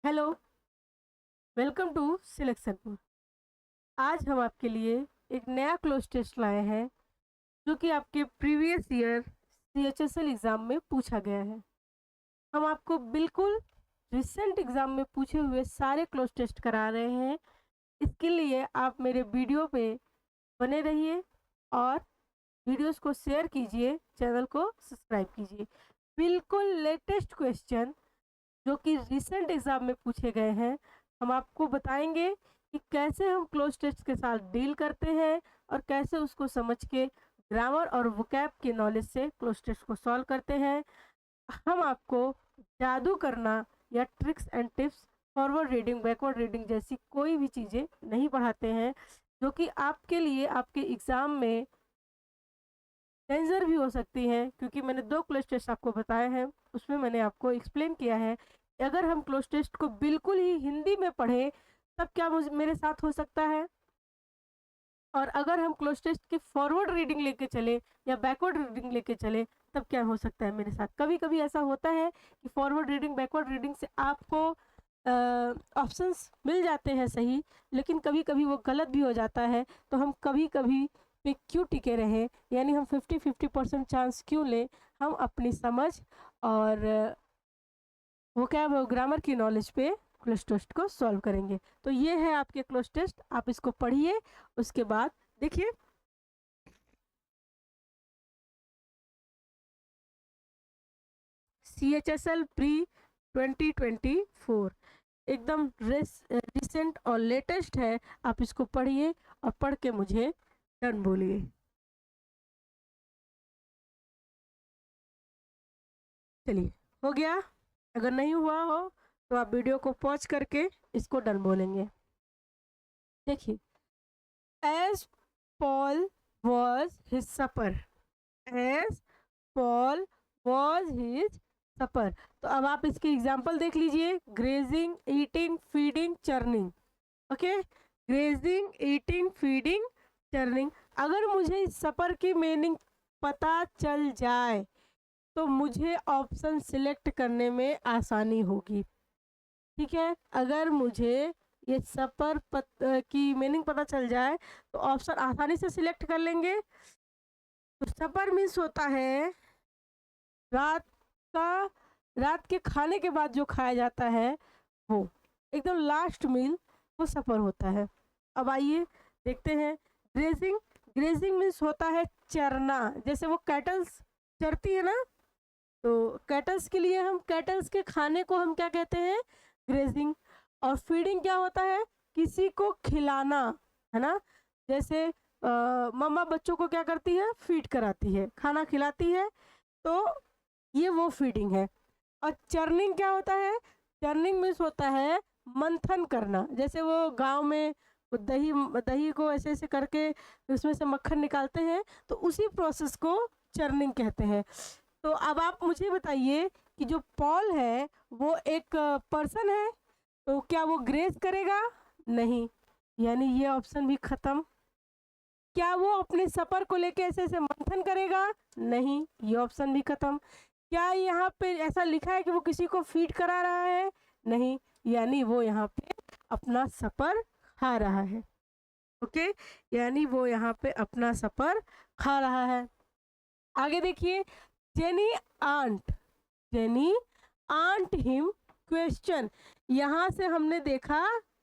Hello, welcome to सिलेक्शनपुर। आज हम आपके लिए एक नया क्लोज टेस्ट लाए हैं जो कि आपके प्रीवियस ईयर CHSL एग्ज़ाम में पूछा गया है। हम आपको बिल्कुल रिसेंट एग्ज़ाम में पूछे हुए सारे क्लोज टेस्ट करा रहे हैं। इसके लिए आप मेरे वीडियो पे बने रहिए और वीडियोस को शेयर कीजिए, चैनल को सब्सक्राइब कीजिए। बिल्कुल लेटेस्ट क्वेश्चन जो कि रिसेंट एग्जाम में पूछे गए हैं, हम आपको बताएंगे कि कैसे हम क्लोज टेस्ट के साथ डील करते हैं और कैसे उसको समझ के ग्रामर और वोकैब के नॉलेज से क्लोज टेस्ट को सॉल्व करते हैं। हम आपको जादू करना या tricks and tips, forward reading, backward reading जैसी कोई भी चीज़ें नहीं पढ़ाते हैं जो कि आपके लिए आपके एग्ज़ाम में डेंजर भी हो सकती हैं। क्योंकि मैंने 2 क्लोज टेस्ट आपको बताए हैं, उसमें मैंने आपको एक्सप्लेन किया है अगर हम क्लोज टेस्ट को बिल्कुल ही हिंदी में पढ़ें तब क्या मुझ मेरे साथ हो सकता है, और अगर हम क्लोज टेस्ट की फॉरवर्ड रीडिंग लेके चले या बैकवर्ड रीडिंग लेके चले तब क्या हो सकता है मेरे साथ। कभी कभी ऐसा होता है कि फॉरवर्ड रीडिंग बैकवर्ड रीडिंग से आपको ऑप्शंस मिल जाते हैं सही, लेकिन कभी कभी वो गलत भी हो जाता है। तो हम कभी कभी पे क्यों टिके रहें, यानी हम 50-50% चांस क्यों लें। हम अपनी समझ और वोकैब और ग्रामर की नॉलेज पे क्लोज टेस्ट को सॉल्व करेंगे। तो ये है आपके क्लोज टेस्ट, आप इसको पढ़िए। उसके बाद देखिए, CHSL प्री 2024 एकदम रिसेंट और लेटेस्ट है। आप इसको पढ़िए और पढ़ के मुझे डन बोलिए। चलिए, हो गया? अगर नहीं हुआ हो तो आप वीडियो को पॉज करके इसको डन बोलेंगे। देखिए, as Paul was his supper, as Paul was his supper. तो अब आप इसकी एग्जाम्पल देख लीजिए, grazing, eating, feeding, churning. Okay, grazing, eating, feeding, churning. अगर मुझे इस सपर की मीनिंग पता चल जाए तो मुझे ऑप्शन सिलेक्ट करने में आसानी होगी। ठीक है, अगर मुझे ये सपर की मीनिंग पता चल जाए तो ऑप्शन आसानी से सिलेक्ट कर लेंगे। तो सपर मीन्स होता है रात का, रात के खाने के बाद जो खाया जाता है वो एकदम लास्ट मील, वो सपर होता है। अब आइए देखते हैं ग्रेजिंग। ग्रेजिंग मीन्स होता है चरना, जैसे वो कैटल्स चरती है ना, तो कैटल्स के लिए हम कैटल्स के खाने को हम क्या कहते हैं, ग्रेजिंग। और फीडिंग क्या होता है, किसी को खिलाना, है ना। जैसे मम्मा बच्चों को क्या करती है, फीड कराती है, खाना खिलाती है, तो ये वो फीडिंग है। और चर्निंग क्या होता है, चर्निंग मीन्स होता है मंथन करना। जैसे वो गांव में वो दही दही को ऐसे ऐसे करके उसमें से मक्खन निकालते हैं, तो उसी प्रोसेस को चर्निंग कहते हैं। तो अब आप मुझे बताइए कि जो पॉल है वो एक पर्सन है, तो क्या वो ग्रेज करेगा? नहीं, यानी ये ऑप्शन भी खत्म। क्या वो अपने सफर को लेके ऐसे ऐसे मंथन करेगा? नहीं, ये ऑप्शन भी खत्म। क्या यहाँ पे ऐसा लिखा है कि वो किसी को फीड करा रहा है? नहीं, यानी वो यहाँ पे अपना सफर खा रहा है। ओके, यानी वो यहाँ पे अपना सफर खा रहा है। आगे देखिए, Jenny aunt, Jenny aunt him question. यहाँ से हमने देखा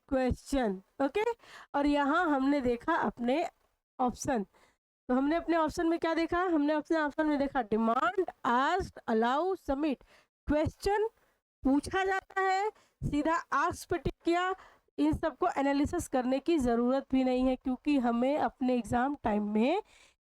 क्वेश्चन, ओके, और यहाँ हमने देखा अपने ऑप्शन। तो हमने अपने ऑप्शन में क्या देखा, हमने अपने ऑप्शन में देखा demand, ask, allow, submit. Question पूछा जाता है, सीधा आस्क पे टिक किया। इन सबको एनालिसिस करने की ज़रूरत भी नहीं है, क्योंकि हमें अपने एग्ज़ाम टाइम में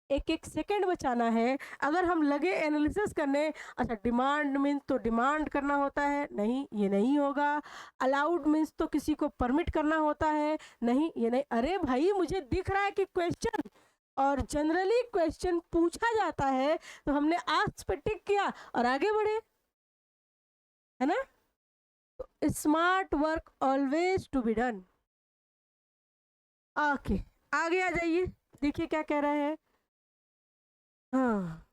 एक एक सेकंड बचाना है। अगर हम लगे एनालिसिस करने, अच्छा डिमांड मीन्स तो डिमांड करना होता है, नहीं ये नहीं होगा। अलाउड मीन्स तो किसी को परमिट करना होता है, नहीं ये नहीं। अरे भाई, मुझे दिख रहा है कि क्वेश्चन और जनरली क्वेश्चन पूछा जाता है, तो हमने आस्क पे टिक किया और आगे बढ़े, है ना। तो smart work always to be done. Okay, आगे आ जाइए, देखिए क्या कह रहा है। हाँ,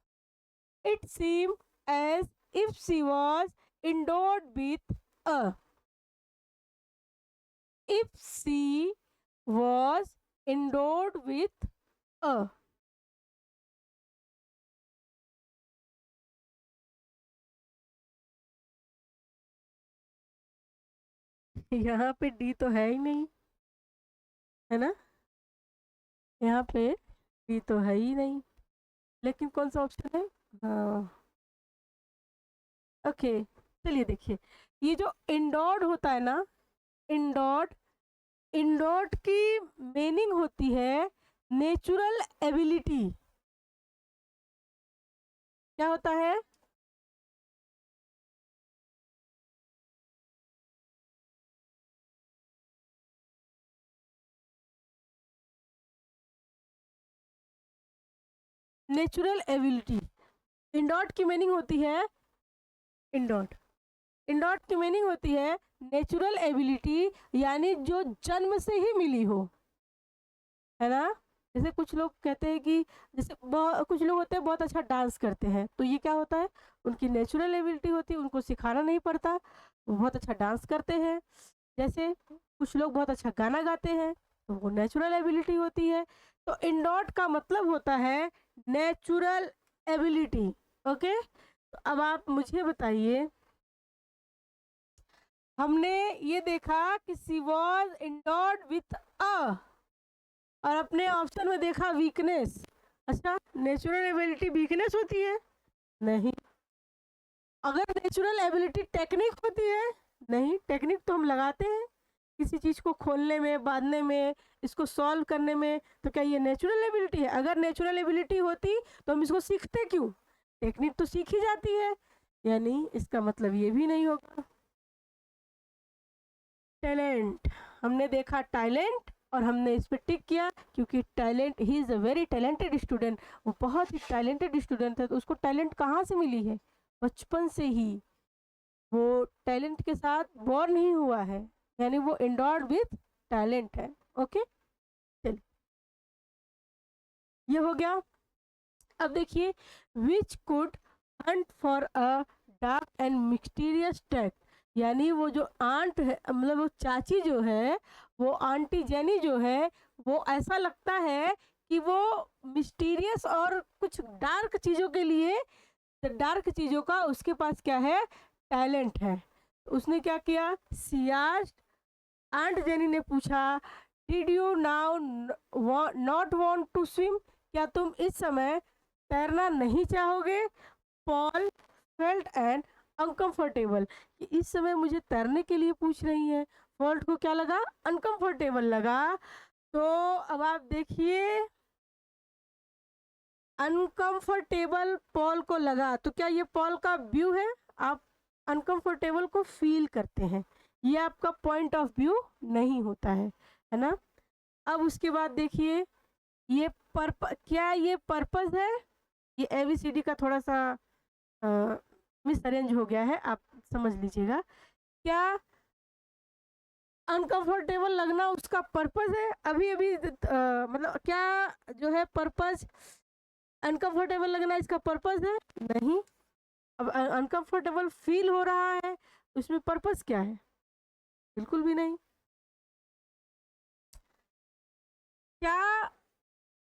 it seem as if she was endowed with a, if she was endowed with a, यहाँ पे डी तो है ही नहीं, है ना, यहाँ पे डी तो है ही नहीं, लेकिन कौन सा ऑप्शन है? हाँ, ओके, चलिए देखिए, ये जो इंडोर्ड होता है ना, इंडोर्ड, इंडोर्ड की मीनिंग होती है नेचुरल एबिलिटी। क्या होता है? Natural ability. इंडोर्ड की मीनिंग होती है, इंडोर्ड, इंडोर्ड की मीनिंग होती है नेचुरल एबिलिटी, यानी जो जन्म से ही मिली हो, है ना। जैसे कुछ लोग कहते हैं कि जैसे कुछ लोग होते हैं बहुत अच्छा डांस करते हैं, तो ये क्या होता है, उनकी नेचुरल एबिलिटी होती है, उनको सिखाना नहीं पड़ता, वो बहुत अच्छा डांस करते हैं। जैसे कुछ लोग बहुत अच्छा गाना गाते हैं, तो वो नेचुरल एबिलिटी होती है। तो इंडोर्ड का मतलब होता है नेचुरल एबिलिटी। ओके, तो अब आप मुझे बताइए, हमने ये देखा कि सी वॉज इंडोर्ड विथ अ, और अपने ऑप्शन में देखा वीकनेस। अच्छा, नेचुरल एबिलिटी वीकनेस होती है? नहीं। अगर नेचुरल एबिलिटी टेक्निक होती है? नहीं, टेक्निक तो हम लगाते हैं किसी चीज़ को खोलने में, बांधने में, इसको सॉल्व करने में, तो क्या ये नेचुरल एबिलिटी है? अगर नेचुरल एबिलिटी होती तो हम इसको सीखते क्यों? टेक्निक तो सीखी जाती है, यानी इसका मतलब ये भी नहीं होगा। टैलेंट, हमने देखा टैलेंट और हमने इस पर टिक किया, क्योंकि talent, he is a very talented student, वो बहुत ही टैलेंटेड स्टूडेंट है। तो उसको टैलेंट कहाँ से मिली है? बचपन से ही वो टैलेंट के साथ बॉर्न ही हुआ है, यानी वो एंडोर्ड विथ टैलेंट है। ओके, चलिए, ये हो गया। अब देखिए, which could Hunt for a dark and mysterious track, यानी वो जो आंट है, मतलब वो चाची जो है, वो आंटी जेनी जो है, वो ऐसा लगता है कि वो मिस्टीरियस और कुछ डार्क चीज़ों के लिए, डार्क चीज़ों का उसके पास क्या है, टैलेंट है। उसने क्या किया, सियाज, आंट जेनी ने पूछा, did you now not want to swim, क्या तुम इस समय तैरना नहीं चाहोगे? पॉल फेल्ट एंड अनकंफर्टेबल, कि इस समय मुझे तैरने के लिए पूछ रही है। फॉल्ट को क्या लगा, अनकंफर्टेबल लगा। तो अब आप देखिए, अनकंफर्टेबल पॉल को लगा, तो क्या ये पॉल का व्यू है? आप अनकंफर्टेबल को फील करते हैं, ये आपका पॉइंट ऑफ व्यू नहीं होता है ना। अब उसके बाद देखिए, ये क्या ये पर्पस है? ये एबीसीडी का थोड़ा सा मिस अरेंज हो गया है, आप समझ लीजिएगा। क्या अनकंफर्टेबल लगना उसका पर्पस है? अभी अभी मतलब क्या जो है पर्पस, अनकंफर्टेबल लगना इसका पर्पस है? नहीं। अब अनकंफर्टेबल फील हो रहा है, उसमें पर्पस क्या है? बिल्कुल भी नहीं। क्या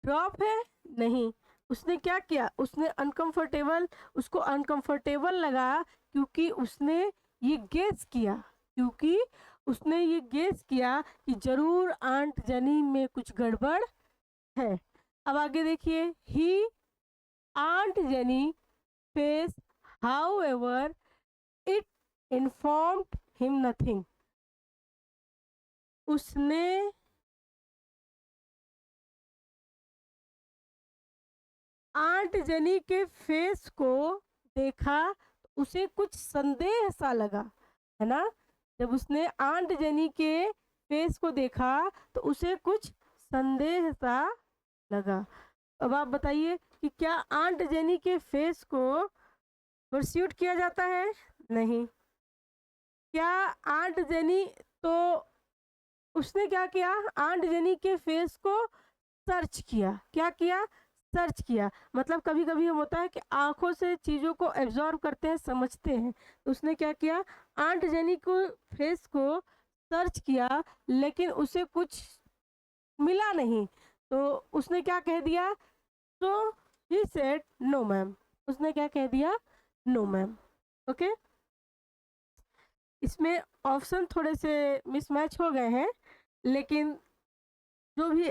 ड्रॉप है? नहीं। उसने क्या किया, उसने अनकंफर्टेबल, उसको अनकंफर्टेबल लगा क्योंकि उसने ये गेस किया, क्योंकि उसने ये गेस किया कि जरूर आंट जनी में कुछ गड़बड़ है। अब आगे देखिए, ही आंट जनी face, however it informed him nothing, उसने आंट जनी के फेस को देखा, तो उसे कुछ संदेह सा लगा, है ना। जब उसने आंट जनी के फेस को देखा तो उसे कुछ संदेह सा लगा। अब आप बताइए कि क्या आंट जेनी के फेस को परस्यूट किया जाता है? नहीं। क्या आंट जेनी, तो उसने क्या किया, आंट जेनी के फेस को सर्च किया। क्या किया, सर्च किया। मतलब कभी कभी हम होता है कि आंखों से चीज़ों को एब्जॉर्व करते हैं, समझते हैं, तो उसने क्या किया, आंट जेनी को फेस को सर्च किया लेकिन उसे कुछ मिला नहीं, तो उसने क्या कह दिया? तो ही सेड नो मैम, उसने क्या कह दिया? No ma'am. ओके, इसमें ऑप्शन थोड़े से मिसमैच हो गए हैं, लेकिन जो भी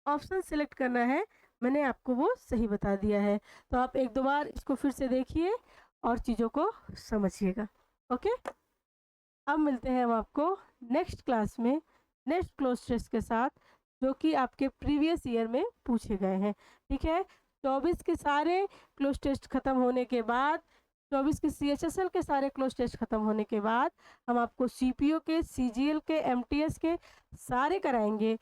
ऑप्शन सिलेक्ट करना है मैंने आपको वो सही बता दिया है। तो आप एक दो बार इसको फिर से देखिए और चीज़ों को समझिएगा। ओके, अब मिलते हैं हम आपको नेक्स्ट क्लास में नेक्स्ट क्लोज टेस्ट के साथ, जो कि आपके प्रीवियस ईयर में पूछे गए हैं। ठीक है, 24 के सारे क्लोज टेस्ट खत्म होने के बाद, 24 के CHSL के सारे क्लोज टेस्ट खत्म होने के बाद हम आपको CPO के, CGL के, MTS के सारे कराएंगे।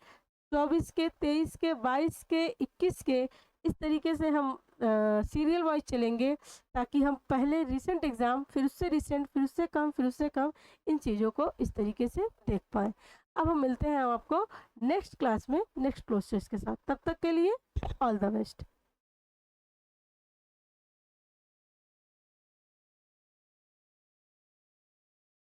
24 के, 23 के, 22 के, 21 के, इस तरीके से हम सीरियल वाइज चलेंगे, ताकि हम पहले रिसेंट एग्ज़ाम, फिर उससे रिसेंट, फिर उससे कम, फिर उससे कम, इन चीज़ों को इस तरीके से देख पाएँ। अब हम मिलते हैं आपको नेक्स्ट क्लास में नेक्स्ट क्लोज टेस्ट के साथ। तब तक के लिए ऑल द बेस्ट।